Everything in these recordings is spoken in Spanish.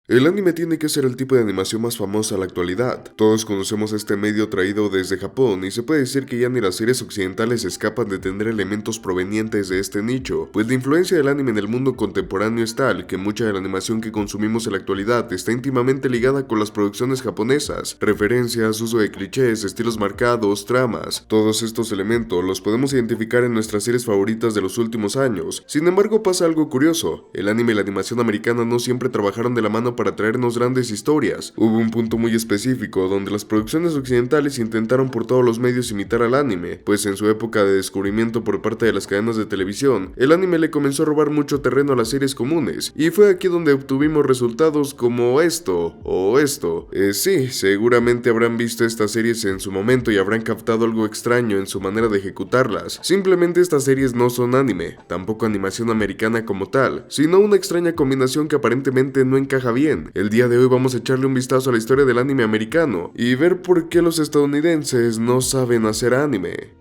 El anime tiene que ser el tipo de animación más famosa a la actualidad. Todos conocemos este medio traído desde Japón y se puede decir que ya ni las series occidentales escapan de tener elementos provenientes de este nicho, pues la influencia del anime en el mundo contemporáneo es tal que mucha de la animación que consumimos en la actualidad está íntimamente ligada con las producciones japonesas. Referencias, uso de clichés, estilos marcados, tramas, todos estos elementos los podemos identificar en nuestras series favoritas de los últimos años. Sin embargo, pasa algo curioso: el anime y la animación americana no siempre trabajaron de la mano para traernos grandes historias. Hubo un punto muy específico donde las producciones occidentales intentaron por todos los medios imitar al anime, pues en su época de descubrimiento por parte de las cadenas de televisión, el anime le comenzó a robar mucho terreno a las series comunes, y fue aquí donde obtuvimos resultados como esto, o esto. Sí, seguramente habrán visto estas series en su momento y habrán captado algo extraño en su manera de ejecutarlas. Simplemente estas series no son anime, tampoco animación americana como tal, sino una extraña combinación que aparentemente no encaja bien. El día de hoy vamos a echarle un vistazo a la historia del anime americano y ver por qué los estadounidenses no saben hacer anime.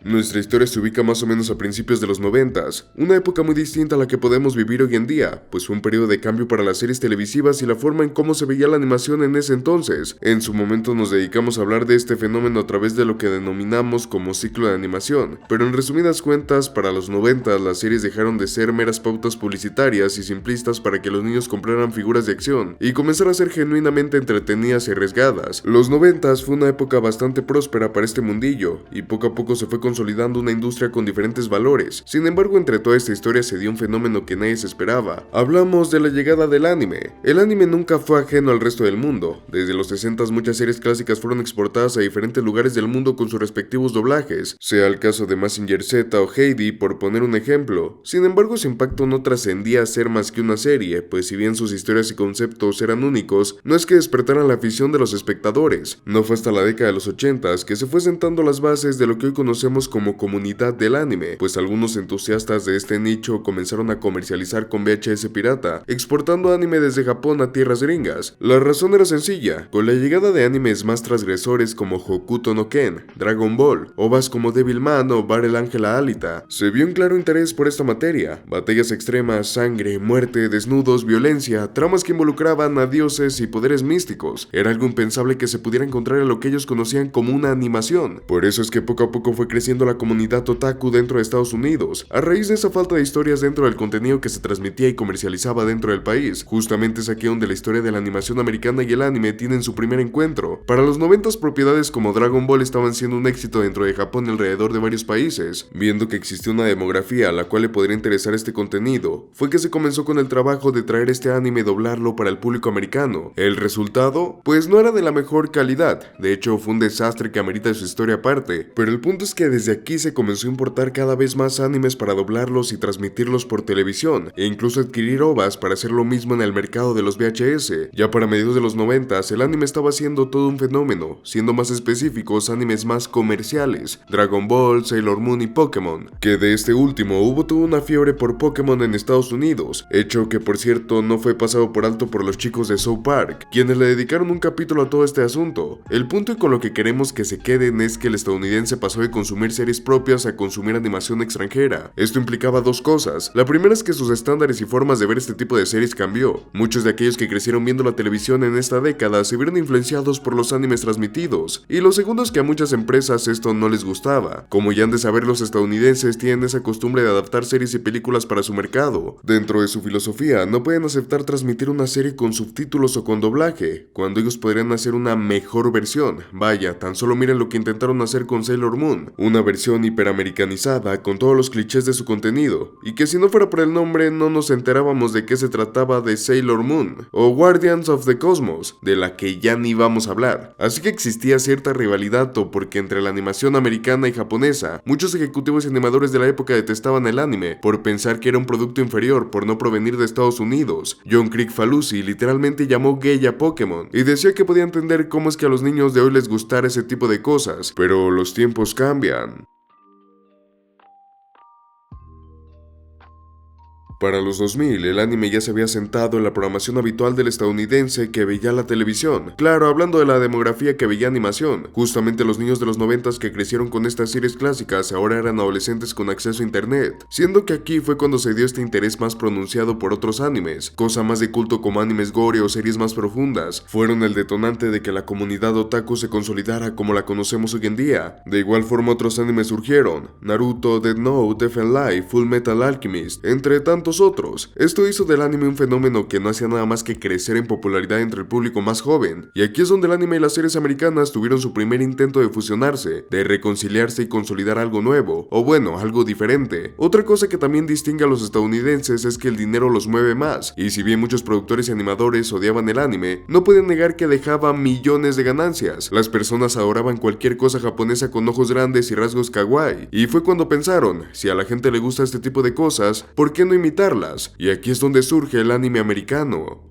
Nuestra historia se ubica más o menos a principios de los 90s, una época muy distinta a la que podemos vivir hoy en día, pues fue un periodo de cambio para las series televisivas y la forma en cómo se veía la animación en ese entonces. En su momento nos dedicamos a hablar de este fenómeno a través de lo que denominamos como ciclo de animación, pero en resumidas cuentas, para los 90 las series dejaron de ser meras pautas publicitarias y simplistas para que los niños compraran figuras de acción y comenzaron a ser genuinamente entretenidas y arriesgadas. Los 90s fue una época bastante próspera para este mundillo y poco a poco se fue consolidando una industria con diferentes valores. Sin embargo, entre toda esta historia se dio un fenómeno que nadie se esperaba. Hablamos de la llegada del anime. El anime nunca fue ajeno al resto del mundo. Desde los 60s muchas series clásicas fueron exportadas a diferentes lugares del mundo con sus respectivos doblajes, sea el caso de Mazinger Z o Heidi por poner un ejemplo. Sin embargo, su impacto no trascendía a ser más que una serie, pues si bien sus historias y conceptos eran únicos, no es que despertaran la afición de los espectadores. No fue hasta la década de los 80s que se fue sentando las bases de lo que hoy conocemos como comunidad del anime, pues algunos entusiastas de este nicho comenzaron a comercializar con VHS pirata, exportando anime desde Japón a tierras gringas. La razón era sencilla: con la llegada de animes más transgresores como Hokuto no Ken, Dragon Ball, ovas como Devilman o Battle Angel Alita, se vio un claro interés por esta materia. Batallas extremas, sangre, muerte, desnudos, violencia, tramas que involucraban a dioses y poderes místicos. Era algo impensable que se pudiera encontrar en lo que ellos conocían como una animación. Por eso es que poco a poco fue creciendo la comunidad otaku dentro de Estados Unidos, a raíz de esa falta de historias dentro del contenido que se transmitía y comercializaba dentro del país. Justamente es aquí donde la historia de la animación americana y el anime tienen su primer encuentro. Para los 90s propiedades como Dragon Ball estaban siendo un éxito dentro de Japón y alrededor de varios países. Viendo que existía una demografía a la cual le podría interesar este contenido, fue que se comenzó con el trabajo de traer este anime y doblarlo para el público americano. El resultado, pues no era de la mejor calidad, de hecho fue un desastre que amerita su historia aparte, pero el punto es que desde aquí se comenzó a importar cada vez más animes para doblarlos y transmitirlos por televisión, e incluso adquirir OVAs para hacer lo mismo en el mercado de los VHS. Ya para mediados de los 90s, el anime estaba siendo todo un fenómeno, siendo más específicos animes más comerciales, Dragon Ball, Sailor Moon y Pokémon, que de este último hubo toda una fiebre por Pokémon en Estados Unidos, hecho que por cierto no fue pasado por alto por los chicos de South Park, quienes le dedicaron un capítulo a todo este asunto. El punto y con lo que queremos que se queden es que el estadounidense pasó de consumir series propias a consumir animación extranjera. Esto implicaba dos cosas. La primera es que sus estándares y formas de ver este tipo de series cambió. Muchos de aquellos que crecieron viendo la televisión en esta década se vieron influenciados por los animes transmitidos. Y lo segundo es que a muchas empresas esto no les gustaba. Como ya han de saber, los estadounidenses tienen esa costumbre de adaptar series y películas para su mercado. Dentro de su filosofía, no pueden aceptar transmitir una serie con subtítulos o con doblaje, cuando ellos podrían hacer una mejor versión. Vaya, tan solo miren lo que intentaron hacer con Sailor Moon, una versión hiperamericanizada con todos los clichés de su contenido, y que si no fuera por el nombre no nos enterábamos de qué se trataba de Sailor Moon, o Guardians of the Cosmos, de la que ya ni vamos a hablar. Así que existía cierta rivalidad porque entre la animación americana y japonesa, muchos ejecutivos y animadores de la época detestaban el anime, por pensar que era un producto inferior por no provenir de Estados Unidos. John Kricfalusi literalmente llamó gay a Pokémon, y decía que podía entender cómo es que a los niños de hoy les gustara ese tipo de cosas, pero los tiempos cambian. Para los 2000, el anime ya se había sentado en la programación habitual del estadounidense que veía la televisión. Claro, hablando de la demografía que veía animación, justamente los niños de los 90 que crecieron con estas series clásicas ahora eran adolescentes con acceso a internet, siendo que aquí fue cuando se dio este interés más pronunciado por otros animes, cosa más de culto como animes gore o series más profundas, fueron el detonante de que la comunidad otaku se consolidara como la conocemos hoy en día. De igual forma otros animes surgieron, Naruto, Death Note, Death and Life, Full Metal Alchemist, entre tantos otros. Esto hizo del anime un fenómeno que no hacía nada más que crecer en popularidad entre el público más joven, y aquí es donde el anime y las series americanas tuvieron su primer intento de fusionarse, de reconciliarse y consolidar algo nuevo, o bueno, algo diferente. Otra cosa que también distingue a los estadounidenses es que el dinero los mueve más, y si bien muchos productores y animadores odiaban el anime, no pueden negar que dejaba millones de ganancias. Las personas adoraban cualquier cosa japonesa con ojos grandes y rasgos kawaii, y fue cuando pensaron, si a la gente le gusta este tipo de cosas, ¿por qué no imitarlas? Y aquí es donde surge el anime americano.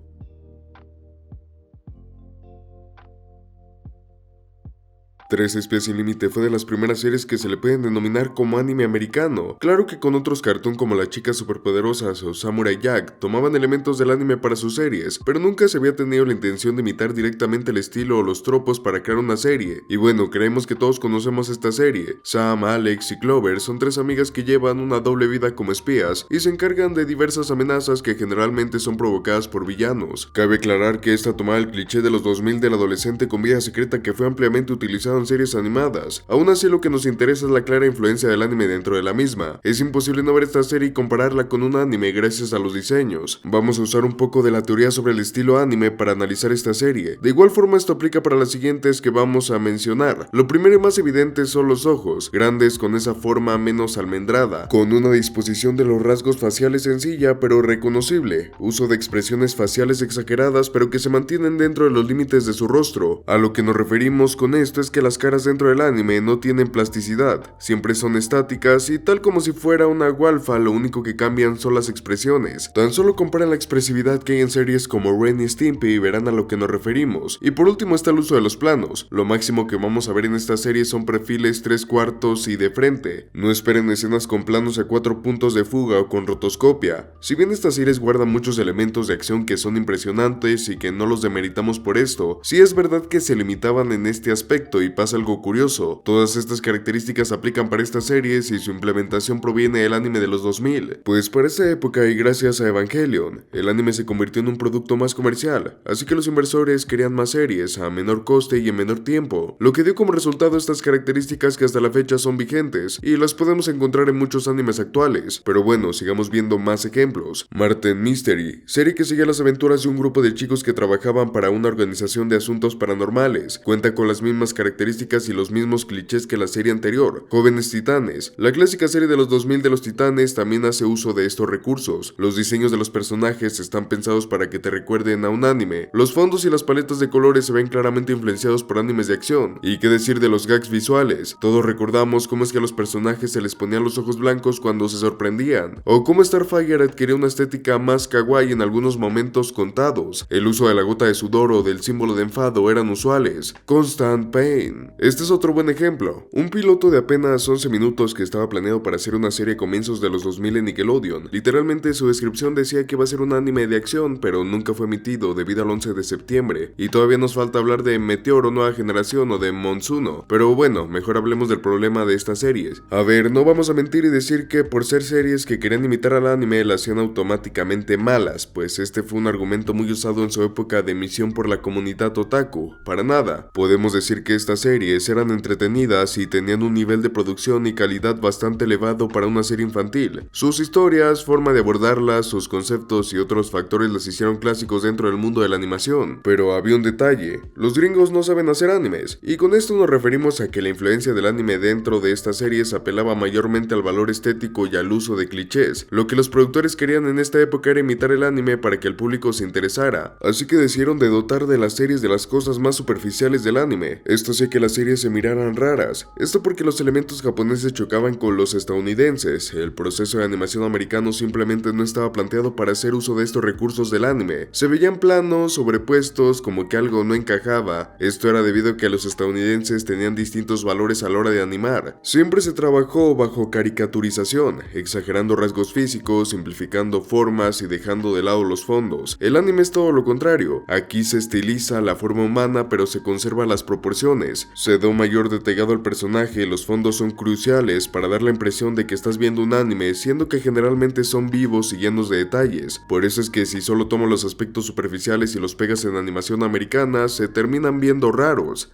3 Espías sin Límite fue de las primeras series que se le pueden denominar como anime americano. Claro que con otros cartoon como Las Chicas Superpoderosas o Samurai Jack tomaban elementos del anime para sus series, pero nunca se había tenido la intención de imitar directamente el estilo o los tropos para crear una serie. Y bueno, creemos que todos conocemos esta serie. Sam, Alex y Clover son 3 amigas que llevan una doble vida como espías y se encargan de diversas amenazas que generalmente son provocadas por villanos. Cabe aclarar que esta tomaba el cliché de los 2000 del adolescente con vida secreta que fue ampliamente utilizado en series animadas. Aún así, lo que nos interesa es la clara influencia del anime dentro de la misma. Es imposible no ver esta serie y compararla con un anime gracias a los diseños. Vamos a usar un poco de la teoría sobre el estilo anime para analizar esta serie. De igual forma, esto aplica para las siguientes que vamos a mencionar. Lo primero y más evidente son los ojos, grandes con esa forma menos almendrada, con una disposición de los rasgos faciales sencilla pero reconocible, uso de expresiones faciales exageradas pero que se mantienen dentro de los límites de su rostro. A lo que nos referimos con esto es que las caras dentro del anime no tienen plasticidad, siempre son estáticas y tal como si fuera una gualfa, lo único que cambian son las expresiones. Tan solo comparen la expresividad que hay en series como Ren y Stimpy y verán a lo que nos referimos. Y por último está el uso de los planos. Lo máximo que vamos a ver en esta serie son perfiles 3/4 y de frente. No esperen escenas con planos a 4 puntos de fuga o con rotoscopia. Si bien estas series guardan muchos elementos de acción que son impresionantes y que no los demeritamos por esto, sí es verdad que se limitaban en este aspecto y pasa algo curioso, todas estas características aplican para estas series y su implementación proviene del anime de los 2000, pues para esa época y gracias a Evangelion, el anime se convirtió en un producto más comercial, así que los inversores querían más series a menor coste y en menor tiempo, lo que dio como resultado estas características que hasta la fecha son vigentes y las podemos encontrar en muchos animes actuales, pero bueno, sigamos viendo más ejemplos. Martin Mystery, serie que sigue las aventuras de un grupo de chicos que trabajaban para una organización de asuntos paranormales, cuenta con las mismas características y los mismos clichés que la serie anterior. Jóvenes Titanes, la clásica serie de los 2000 de los Titanes también hace uso de estos recursos. Los diseños de los personajes están pensados para que te recuerden a un anime. Los fondos y las paletas de colores se ven claramente influenciados por animes de acción. Y qué decir de los gags visuales. Todos recordamos cómo es que a los personajes se les ponían los ojos blancos cuando se sorprendían, o cómo Starfire adquirió una estética más kawaii en algunos momentos contados. El uso de la gota de sudor o del símbolo de enfado eran usuales. Constant Pain. Este es otro buen ejemplo. Un piloto de apenas 11 minutos que estaba planeado para hacer una serie a comienzos de los 2000 en Nickelodeon. Literalmente su descripción decía que iba a ser un anime de acción, pero nunca fue emitido debido al 11 de septiembre. Y todavía nos falta hablar de Meteoro Nueva Generación o de Monsuno. Pero bueno, mejor hablemos del problema de estas series. A ver, no vamos a mentir y decir que por ser series que querían imitar al anime las hacían automáticamente malas, pues este fue un argumento muy usado en su época de emisión por la comunidad otaku. Para nada. Podemos decir que estas series eran entretenidas y tenían un nivel de producción y calidad bastante elevado para una serie infantil. Sus historias, forma de abordarlas, sus conceptos y otros factores las hicieron clásicos dentro del mundo de la animación. Pero había un detalle, los gringos no saben hacer animes, y con esto nos referimos a que la influencia del anime dentro de estas series apelaba mayormente al valor estético y al uso de clichés. Lo que los productores querían en esta época era imitar el anime para que el público se interesara, así que decidieron de dotar de las series de las cosas más superficiales del anime. Esto hacía que que las series se miraran raras. Esto porque los elementos japoneses chocaban con los estadounidenses. El proceso de animación americano simplemente no estaba planteado para hacer uso de estos recursos del anime. Se veían planos, sobrepuestos, como que algo no encajaba. Esto era debido a que los estadounidenses tenían distintos valores a la hora de animar. Siempre se trabajó bajo caricaturización, exagerando rasgos físicos, simplificando formas y dejando de lado los fondos. El anime es todo lo contrario. Aquí se estiliza la forma humana, pero se conservan las proporciones. Se da un mayor detallado al personaje, los fondos son cruciales para dar la impresión de que estás viendo un anime, siendo que generalmente son vivos y llenos de detalles. Por eso es que si solo tomas los aspectos superficiales y los pegas en animación americana, se terminan viendo raros.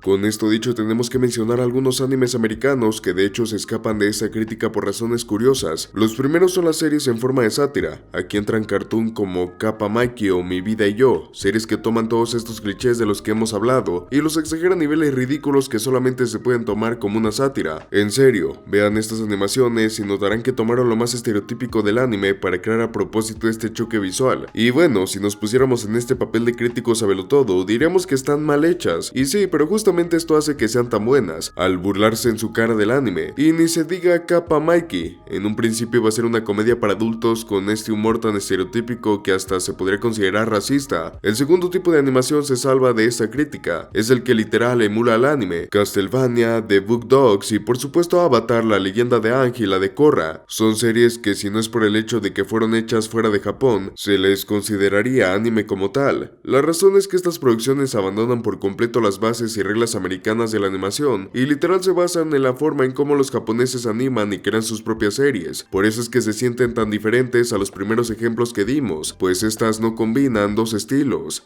Con esto dicho, tenemos que mencionar algunos animes americanos que de hecho se escapan de esa crítica por razones curiosas. Los primeros son las series en forma de sátira. Aquí entran cartoon como Kappa Mikey o Mi Vida y Yo, series que toman todos estos clichés de los que hemos hablado y los exageran a niveles ridículos que solamente se pueden tomar como una sátira. En serio, vean estas animaciones y notarán que tomaron lo más estereotípico del anime para crear a propósito este choque visual. Y bueno, si nos pusiéramos en este papel de críticos sabelotodo, diríamos que están mal hechas. Y sí, pero justamente esto hace que sean tan buenas, al burlarse en su cara del anime. Y ni se diga Kappa Mikey, en un principio iba a ser una comedia para adultos con este humor tan estereotípico que hasta se podría considerar racista. El segundo tipo de animación se salva de esta crítica, es el que literal emula al anime. Castlevania, The Book Dogs y por supuesto Avatar, la leyenda de Aang y la de Korra. Son series que si no es por el hecho de que fueron hechas fuera de Japón, se les consideraría anime como tal. La razón es que estas producciones abandonan por completo las bases y reglas americanas de la animación y literal se basan en la forma en cómo los japoneses animan y crean sus propias series. Por eso es que se sienten tan diferentes a los primeros ejemplos que dimos, pues estas no combinan dos estilos.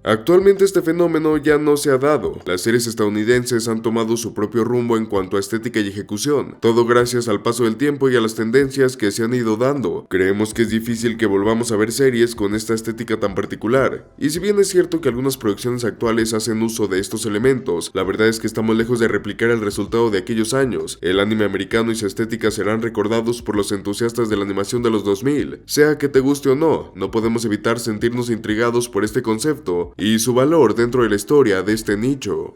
Actualmente este fenómeno ya no se ha dado. Las series estadounidenses han tomado su propio rumbo en cuanto a estética y ejecución, todo gracias al paso del tiempo y a las tendencias que se han ido dando. Creemos que es difícil que volvamos a ver series con esta estética tan particular, y si bien es cierto que algunas producciones actuales hacen uso de estos elementos, la verdad es que estamos lejos de replicar el resultado de aquellos años. El anime americano y su estética serán recordados por los entusiastas de la animación de los 2000. Sea que te guste o no, no podemos evitar sentirnos intrigados por este concepto y su valor dentro de la historia de este nicho.